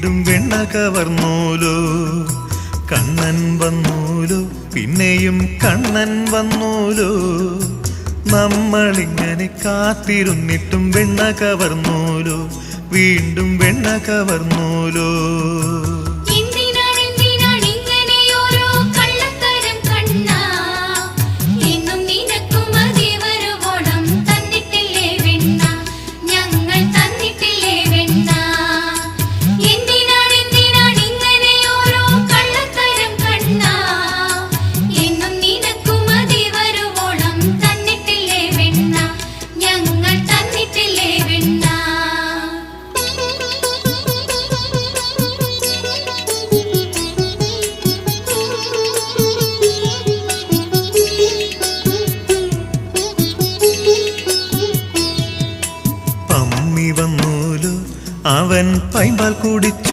വീണ്ടും വെണ്ണ കവർന്നൂലോ. കണ്ണൻ വന്നൂലോ, പിന്നെയും കണ്ണൻ വന്നൂലോ. നമ്മളിങ്ങനെ കാത്തിരുന്നിട്ടും വെണ്ണ കവർന്നൂലോ, വീണ്ടും വെണ്ണ കവർന്നൂലോ. അവൻ പൈമ്പാൽ കുടിച്ചു